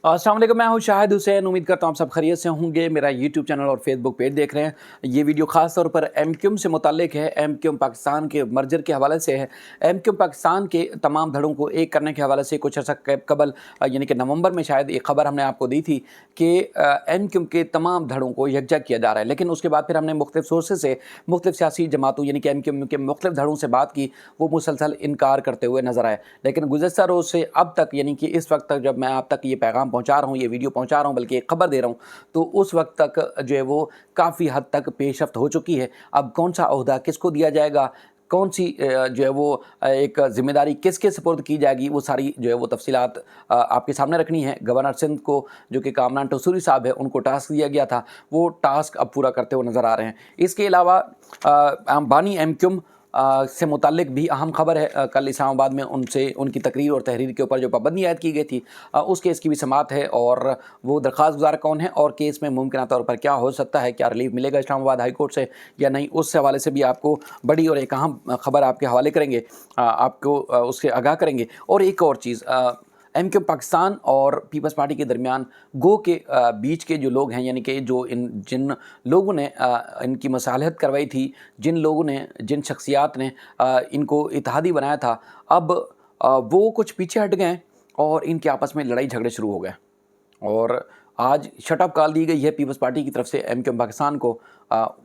अस्सलाम वालेकुम, मैं हूं शाहिद हुसैन। उम्मीद करता हूं आप सब खैरियत से होंगे। मेरा यूट्यूब चैनल और फेसबुक पेज देख रहे हैं। ये वीडियो खास तौर पर एमक्यूएम से मुताल्लिक है। एमक्यूएम पाकिस्तान के मर्जर के हवाले से है। एमक्यूएम पाकिस्तान के तमाम धड़ों को एक करने के हवाले से कुछ अर्सा कबल यानी कि नवंबर में शायद एक खबर हमने आपको दी थी कि एमक्यूएम के तमाम धड़ों को यकजा किया जा रहा है। लेकिन उसके बाद फिर हमने मुख्तलिफ सोर्सेज से मुख्तलिफ सियासी जमातों यानी कि एमक्यूएम के मुख्तलिफ धड़ों से बात की, वो मुसलसल इनकार करते हुए नजर आए। लेकिन गुज़श्ता रोज़ से अब तक यानी कि इस वक्त तक जब मैं आप तक ये पैगाम पहुंचा रहा हूँ, ये वीडियो पहुंचा रहा हूँ, बल्कि एक खबर दे रहा हूँ, तो उस वक्त तक जो है वो काफ़ी हद तक पेशरफ्त हो चुकी है। अब कौन सा ओहदा किसको दिया जाएगा, कौन सी जो है वो एक ज़िम्मेदारी किसके सपुर्द की जाएगी, वो सारी जो है वो तफसीलात आपके सामने रखनी है। गवर्नर सिंध को जो कि कामरान टसूरी साहब है, उनको टास्क दिया गया था, वो टास्क अब पूरा करते हुए नज़र आ रहे हैं। इसके अलावा बानी एमक्यूएम से मुतालिक भी अहम खबर है। कल इस्लामाबाद में उनसे उनकी तकरीर और तहरीर के ऊपर जो पाबंदी आयद की गई थी, उस केस की भी समाअत है और वो दरख्वास्त गुजार कौन है और केस में मुमकिन तौर पर क्या हो सकता है, क्या रिलीफ मिलेगा इस्लामाबाद हाई कोर्ट से या नहीं, उस हवाले से भी आपको बड़ी और एक अहम खबर आपके हवाले करेंगे, आपको उससे आगाह करेंगे। और एक और चीज़, एमक्यूएम पाकिस्तान और पीपल्स पार्टी के दरमियान गो के बीच के जो लोग हैं, यानी कि जो जिन लोगों ने इनकी मसालहत करवाई थी, जिन लोगों ने, जिन शख्सियात ने इनको इत्तेहादी बनाया था, अब वो कुछ पीछे हट गए और इनके आपस में लड़ाई झगड़े शुरू हो गए। और आज शटअप कॉल दी गई है पीपल्स पार्टी की तरफ से एमक्यूएम पाकिस्तान को।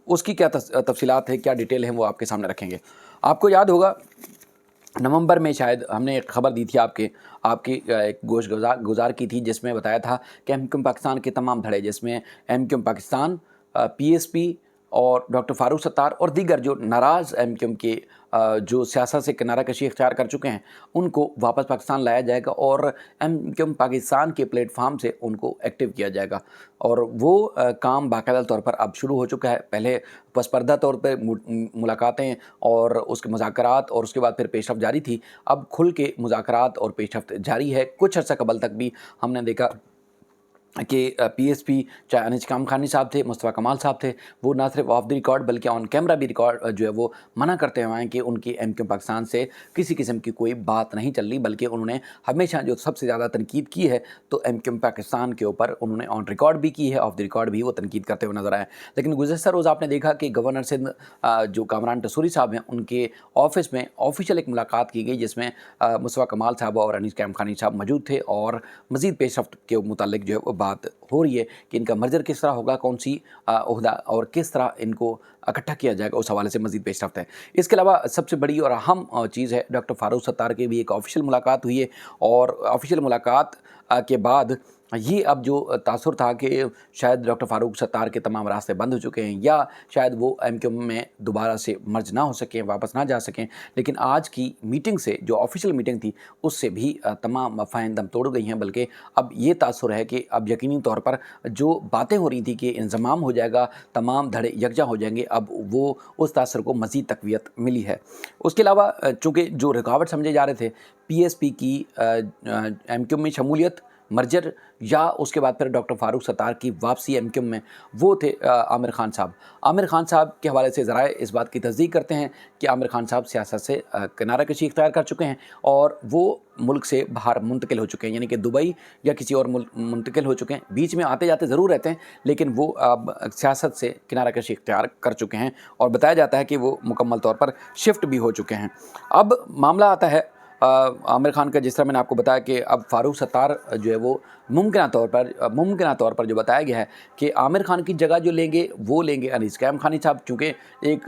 उसकी क्या तफसीलात है, क्या डिटेल है, वो आपके सामने रखेंगे। आपको याद होगा नवंबर में शायद हमने एक खबर दी थी आपकी एक गोश गुजार की थी, जिसमें बताया था कि एमक्यूएम पाकिस्तान के तमाम धड़े, जिसमें एमक्यूएम पाकिस्तान, पीएसपी और डॉक्टर फारूक सत्तार और दीगर जो नाराज़ एमक्यूएम के जो सियासत से किनारा कशी इख्तियार कर चुके हैं, उनको वापस पाकिस्तान लाया जाएगा और एमक्यूएम पाकिस्तान के प्लेटफार्म से उनको एक्टिव किया जाएगा। और वो काम बाकायदा तौर पर अब शुरू हो चुका है। पहले पसपर्दा तौर पर मुलाकातें और उसके मुज़ाकरात और उसके बाद फिर पेशरफ्त जारी थी। अब खुल के मुज़ाकरात और पेशरफ्त जारी है। कुछ अर्सा कबल तक भी हमने देखा कि पीएसपी, चाहे अनीस कामखानी साहब थे, मुस्तफ़ा कमाल साहब थे, वो ना सिर्फ ऑफ द रिकॉर्ड बल्कि ऑन कैमरा भी रिकॉर्ड जो है वो मना करते हुए हैं कि उनकी एमक्यूएम पाकिस्तान से किसी किस्म की कोई बात नहीं चल रही, बल्कि उन्होंने हमेशा जो सबसे ज़्यादा तनकीद की है तो एमक्यूएम पाकिस्तान के ऊपर उन्होंने ऑन रिकॉर्ड भी की है, ऑफ द रिकॉर्ड भी वो तनकीद करते हुए नजर आए। लेकिन गुज़श्ता रोज़ आपने देखा कि गवर्नर सिंध जो कामरान टसूरी साहब हैं, उनके ऑफिस में ऑफिशियल एक मुलाकात की गई, जिसमें मुस्तफ़ा कमाल साहब और अनीस कामखानी साहब मौजूद थे और मज़ीद पेशरफ्त के मुतालिक जो है वो बात हो रही है कि इनका मर्जर किस तरह होगा, कौन सी ओहदा और किस तरह इनको इकट्ठा किया जाएगा, उस हवाले से मज़ीद पेशरफ्त है। इसके अलावा सबसे बड़ी और अहम चीज़ है, डॉक्टर फारूक सत्तार की भी एक ऑफिशियल मुलाकात हुई है और ऑफिशियल मुलाकात के बाद ये अब जो तासुर था कि शायद डॉक्टर फारूक सत्तार के तमाम रास्ते बंद हो चुके हैं या शायद वो एमक्यूएम में दोबारा से मर्ज ना हो सकें, वापस ना जा सकें। लेकिन आज की मीटिंग से, जो ऑफिशियल मीटिंग थी, उससे भी तमाम अफ़वाहें दम तोड़ गई हैं। बल्कि अब ये तासुर है कि अब यकीनी तौर पर जो बातें हो रही थी कि इंज़माम हो जाएगा, तमाम धड़े यकजा हो जाएंगे, अब वो उस तासुर को मज़ीद तक़वियत मिली है। उसके अलावा चूँकि जो रुकावट समझे जा रहे थे पीएसपी की एमक्यूएम में शमूलियत, मर्जर या उसके बाद फिर डॉक्टर फारूक सत्तार की वापसी एमक्यूएम में, वो थे आमिर खान साहब। आमिर खान साहब के हवाले से ज़राए इस बात की तस्दीक करते हैं कि आमिर खान साहब सियासत से किनारा कशी इख्तियार कर चुके हैं और वो मुल्क से बाहर मुंतकिल हो चुके हैं, यानी कि दुबई या किसी और मुल्क मुंतकिल हो चुके हैं। बीच में आते जाते ज़रूर रहते हैं, लेकिन वो अब सियासत से किनारा कशी इख्तियार कर चुके हैं और बताया जाता है कि वो मुकम्मल तौर पर शिफ्ट भी हो चुके हैं। अब मामला आता है आमिर खान का, जिस तरह मैंने आपको बताया कि अब फारूक सत्तार जो है वो मुमकिन तौर पर जो बताया गया है कि आमिर खान की जगह जो लेंगे वो लेंगे अनीस कामखानी साहब, चूँकि एक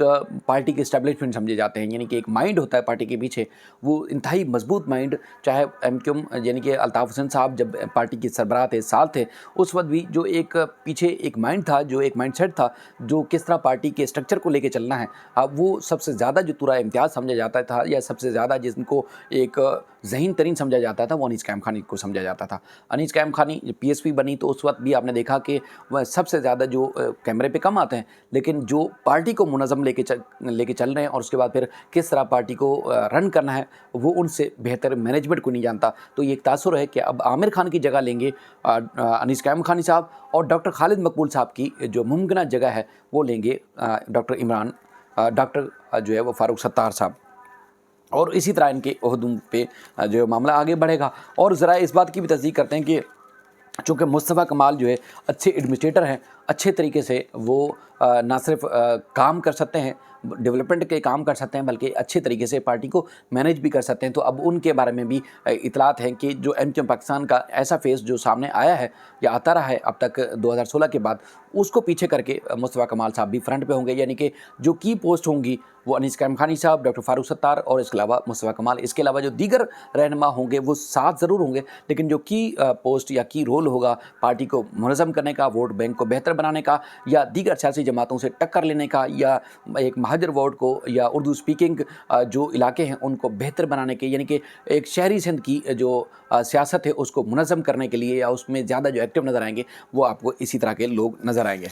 पार्टी के इस्टेब्लिशमेंट समझे जाते हैं, यानी कि एक माइंड होता है पार्टी के पीछे, वो इंतहाई मजबूत माइंड। चाहे एमक्यूएम यानी कि अल्ताफ़ हुसैन साहब जब पार्टी के सरबराह थे, साल थे, उस वक्त भी जो एक पीछे एक माइंड था, जो एक माइंड सेट था, जो किस तरह पार्टी के स्ट्रक्चर को लेकर चलना है, वो सबसे ज़्यादा जो तुरा इम्तियाज़ समझा जाता था या सबसे ज़्यादा जिनको एक ज़हीन तरीन समझा जाता था, वो अनीस कामखानी को समझा जाता था। अनीस कामखानी पीएसपी बनी तो उस वक्त भी आपने देखा कि वह सबसे ज़्यादा जो कैमरे पे कम आते हैं, लेकिन जो पार्टी को मुनज़्ज़म लेके चल रहे हैं और उसके बाद फिर किस तरह पार्टी को रन करना है, वो उनसे बेहतर मैनेजमेंट को नहीं जानता। तो ये एक तासुर है कि अब आमिर खान की जगह लेंगे अनीस कामखानी साहब और डॉक्टर खालिद मकबूल साहब की जो मुमकिन जगह है वो लेंगे डॉक्टर जो है वो फारूक सत्तार साहब। और इसी तरह इनके ओहदों पे जो मामला आगे बढ़ेगा। और ज़रा इस बात की भी तस्दीक करते हैं कि चूँकि मुस्तफ़ा कमाल जो है अच्छे एडमिनिस्ट्रेटर हैं, अच्छे तरीके से वो ना सिर्फ काम कर सकते हैं, डेवलपमेंट के काम कर सकते हैं, बल्कि अच्छे तरीके से पार्टी को मैनेज भी कर सकते हैं। तो अब उनके बारे में भी इतलात हैं कि जो एमक्यूएम पाकिस्तान का ऐसा फेस जो सामने आया है या आता रहा है अब तक 2016 के बाद, उसको पीछे करके मुस्तफ़ा कमाल साहब भी फ्रंट पे होंगे। यानी कि जो की पोस्ट होंगी वो अनीस कायम-खानी साहब, डॉक्टर फारूक सत्तार और इसके अलावा मुस्तफ़ा कमाल, इसके अलावा जो दीगर रहनुमा होंगे वो साथ ज़रूर होंगे, लेकिन जो की पोस्ट या की रोल होगा पार्टी को मुनज़्ज़म करने का, वोट बैंक को बेहतर बनाने का, या दीगर सियासी जमातों से टक्कर लेने का, या एक महाजर वोट को या उर्दू स्पीकिंग जो इलाके हैं उनको बेहतर बनाने के, यानी कि एक शहरी सिंध की जो सियासत है उसको मुनज़्ज़म करने के लिए या उसमें ज़्यादा जो एक्टिव नज़र आएंगे वो आपको इसी तरह के लोग नज़र आएंगे।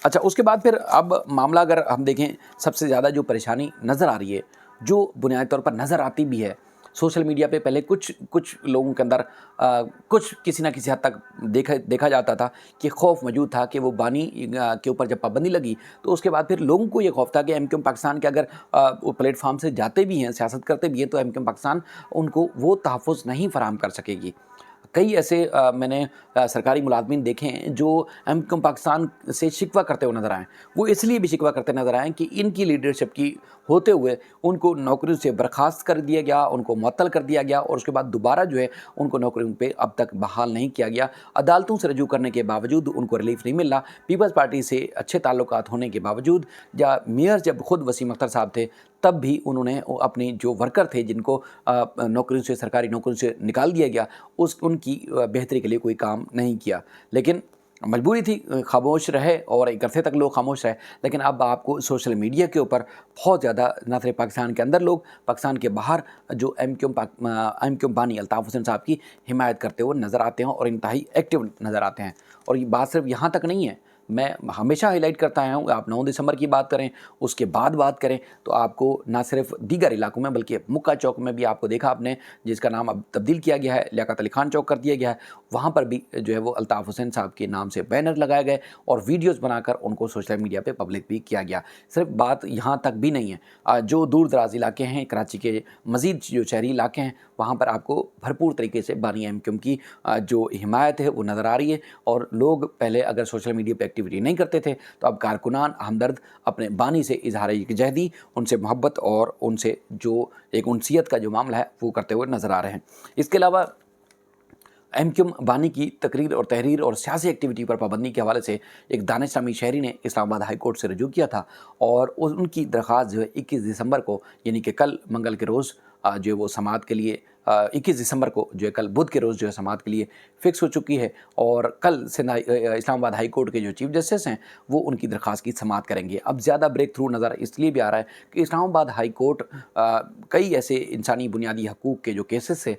अच्छा, उसके बाद फिर अब मामला अगर हम देखें, सबसे ज़्यादा जो परेशानी नज़र आ रही है, जो बुनियादी तौर पर नज़र आती भी है सोशल मीडिया पे, पहले कुछ लोगों के अंदर कुछ किसी न किसी हद तक देखा जाता था कि खौफ मौजूद था कि वो बानी के ऊपर जब पाबंदी लगी तो उसके बाद फिर लोगों को ये खौफ था कि एमक्यूएम पाकिस्तान के अगर वो प्लेटफार्म से जाते भी हैं, सियासत करते भी हैं, तो एमक्यूएम पाकिस्तान उनको वो तहफ़्फ़ुज़ नहीं फराहम कर सकेगी। कई ऐसे मैंने सरकारी मुलाज़मिन देखे हैं जो एमक्यूएम पाकिस्तान से शिकवा करते हुए नज़र आए। वो इसलिए भी शिकवा करते नज़र आए कि इनकी लीडरशिप की होते हुए उनको नौकरियों से बर्खास्त कर दिया गया, उनको मुअत्तल कर दिया गया और उसके बाद दोबारा जो है उनको नौकरियों पे अब तक बहाल नहीं किया गया। अदालतों से रजू करने के बावजूद उनको रिलीफ नहीं मिल रहा। पीपल्स पार्टी से अच्छे ताल्लुकात होने के बावजूद, या मेयर जब खुद वसीम अख्तर साहब थे तब भी उन्होंने अपनी जो वर्कर थे जिनको नौकरियों से, सरकारी नौकरियों से निकाल दिया गया, उनकी बेहतरी के लिए कोई काम नहीं किया। लेकिन मजबूरी थी, खामोश रहे और एक अरसे तक लोग खामोश रहे। लेकिन अब आपको सोशल मीडिया के ऊपर बहुत ज़्यादा, न सिर्फ पाकिस्तान के अंदर लोग, पाकिस्तान के बाहर जो एमक्यूएम बानी अल्ताफ़ हुसैन साहब की हिमायत करते हुए नज़र आते हैं और इंतहाई एक्टिव नज़र आते हैं। और ये बात सिर्फ यहाँ तक नहीं है, मैं हमेशा हाईलाइट करता आया हूँ, आप 9 दिसंबर की बात करें, उसके बाद बात करें, तो आपको ना सिर्फ दीगर इलाकों में बल्कि मुक्का चौक में भी आपको देखा आपने, जिसका नाम अब तब्दील किया गया है, लियाकत अली खान चौक कर दिया गया है, वहाँ पर भी जो है वो अल्ताफ़ हुसैन साहब के नाम से बैनर लगाए गए और वीडियोज़ बनाकर उनको सोशल मीडिया पर पब्लिक भी किया गया। सिर्फ बात यहाँ तक भी नहीं है, जो दूर दराज इलाके हैं, कराची के मज़ीद जो शहरी इलाके हैं, वहाँ पर आपको भरपूर तरीके से बानी एमक्यूएम की जो हिमायत है वो नज़र आ रही है। और लोग पहले अगर सोशल मीडिया पर एक्टिविटी नहीं करते थे तो अब कारकुनान हमदर्द अपने बानी से इजहार यकजहती, उनसे मोहब्बत और उनसे जो एक उनसियत का जो मामला है वो करते हुए नज़र आ रहे हैं। इसके अलावा एमक्यूएम बानी की तकरीर और तहरीर और सियासी एक्टिविटी पर पाबंदी के हवाले से एक दानिश नामी शहरी ने इस्लामाबाद हाई कोर्ट से रजू किया था और उनकी दरख्वास्त जो है 21 दिसंबर को, यानी कि कल मंगल के रोज़ जो है वो समाअत के लिए 21 दिसंबर को जो है कल बुध के रोज़ जो है समाअत के लिए फ़िक्स हो चुकी है। और कल इस्लामाबाद हाई कोर्ट के जो चीफ जस्टिस हैं वो उनकी दरख्वास्त की समाअत करेंगे। अब ज़्यादा ब्रेक थ्रू नज़र इसलिए भी आ रहा है कि इस्लामाबाद हाई कोर्ट कई ऐसे इंसानी बुनियादी हकूक़ के जो केसेस है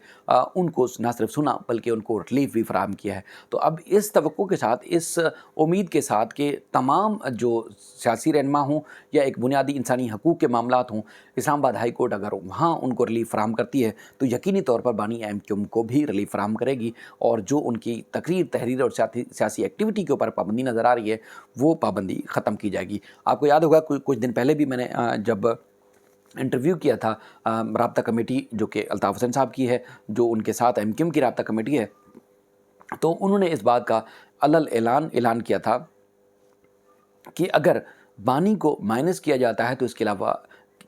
उनको ना सिर्फ सुना बल्कि उनको रिलीफ भी फराहम किया है। तो अब इस तवक्को के साथ, इस उम्मीद के साथ कि तमाम जो सियासी रहनुमा हों या एक बुनियादी इंसानी हकूक़ के मामलात हों, इस्लामाबाद हाई कोर्ट अगर वहाँ उनको रिलीफ फराहम करती है तो यकीनी तौर पर बानी एमक्यूएम को भी रिलीफ फराहम करेगी और जो उनकी तकरीर, तहरीर और सियासी एक्टिविटी के ऊपर पाबंदी नज़र आ रही है वो पाबंदी ख़त्म की जाएगी। आपको याद होगा कुछ दिन पहले भी मैंने जब इंटरव्यू किया था राब्ता कमेटी जो कि अल्ताफ़ हुसैन साहब की है, जो उनके साथ एमक्यूएम की राब्ता कमेटी है, तो उन्होंने इस बात का ऐलान किया था कि अगर बानी को माइनस किया जाता है तो इसके अलावा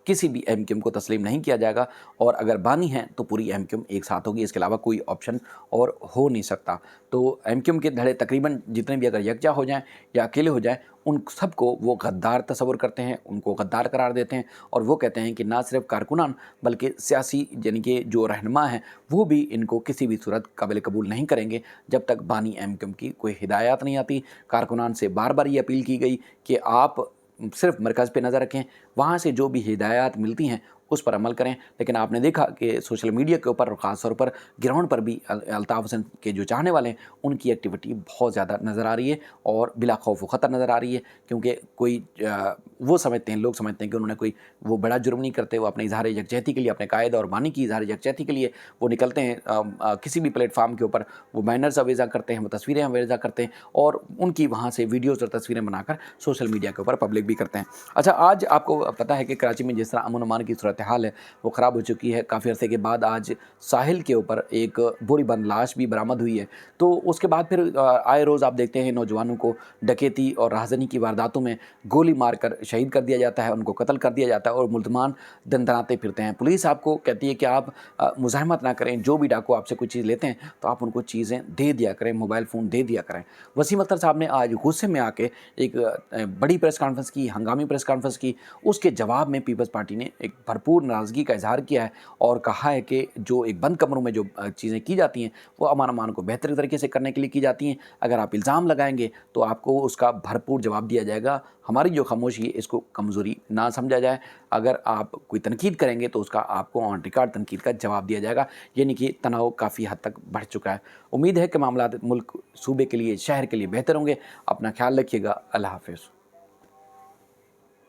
किसी भी एमक्यूएम को तस्लीम नहीं किया जाएगा और अगर बानी है तो पूरी एमक्यूएम एक साथ होगी, इसके अलावा कोई ऑप्शन और हो नहीं सकता। तो एमक्यूएम के धड़े तकरीबन जितने भी अगर यकजा हो जाएं या अकेले हो जाएं, उन सबको वो गद्दार तस्वुर करते हैं, उनको गद्दार करार देते हैं और वो कहते हैं कि ना सिर्फ कारकुनान बल्कि सियासी यानी कि जो रहनुमा हैं वो भी इनको किसी भी सूरत काबिल कबूल नहीं करेंगे जब तक बानी एमक्यूएम की कोई हिदायत नहीं आती। कारकुनान से बार बार ये अपील की गई कि आप सिर्फ मरकज़ पे नज़र रखें, वहाँ से जो भी हिदायत मिलती हैं उस पर अमल करें। लेकिन आपने देखा कि सोशल मीडिया के ऊपर और ख़ास तौर पर ग्राउंड पर भी अल्ताफ़ हुसैन के जो चाहने वाले हैं उनकी एक्टिविटी बहुत ज़्यादा नज़र आ रही है और बिला खौफ व ख़तर नज़र आ रही है, क्योंकि कोई वो समझते हैं, लोग समझते हैं कि उन्होंने कोई वो बड़ा जुर्म नहीं करते, वो अपने इजहार यकजहती के लिए, अपने कायद और बानी की इजहार यकजहती के लिए वो निकलते हैं किसी भी प्लेटफार्म के ऊपर, वो बैनर्स अवेज़ा करते हैं, वो तस्वीरें अवेज़ा करते हैं और उनकी वहाँ से वीडियोज़ और तस्वीरें बनाकर सोशल मीडिया के ऊपर पब्लिक भी करते हैं। अच्छा, आज आपको पता है कि कराची में जिस तरह अमन अमान की सूरत सूरत हाल है वो ख़राब हो चुकी है। काफ़ी अरसे के बाद आज साहिल के ऊपर एक बोरी बंद लाश भी बरामद हुई है। तो उसके बाद फिर आए रोज़ आप देखते हैं नौजवानों को डकैती और राहज़नी की वारदातों में गोली मारकर शहीद कर दिया जाता है, उनको कत्ल कर दिया जाता है और मुल्ज़मान दंदनाते फिरते हैं। पुलिस आपको कहती है कि आप मुज़ाहमत ना करें, जो भी डाकू आपसे कोई चीज़ लेते हैं तो आप उनको चीज़ें दे दिया करें, मोबाइल फ़ोन दे दिया करें। वसीम अख्तर साहब ने आज गुस्से में आके एक बड़ी प्रेस कॉन्फ्रेंस की, हंगामी प्रेस कॉन्फ्रेंस की। उसके जवाब में पीपल्स पार्टी ने एक भरपूर नाराज़गी का इज़हार किया है और कहा है कि जो एक बंद कमरों में जो चीज़ें की जाती हैं वो अमन अमान को बेहतर तरीके से करने के लिए की जाती हैं। अगर आप इल्ज़ाम लगाएंगे तो आपको उसका भरपूर जवाब दिया जाएगा। हमारी जो खामोशी है इसको कमज़ोरी ना समझा जाए। अगर आप कोई तनकीद करेंगे तो उसका आपको ऑन रिकॉर्ड तनकीद का जवाब दिया जाएगा। यानी कि तनाव काफ़ी हद तक बढ़ चुका है। उम्मीद है कि मामला मुल्क, सूबे के लिए, शहर के लिए बेहतर होंगे। अपना ख्याल रखिएगा। अल्लाह हाफ़िज़।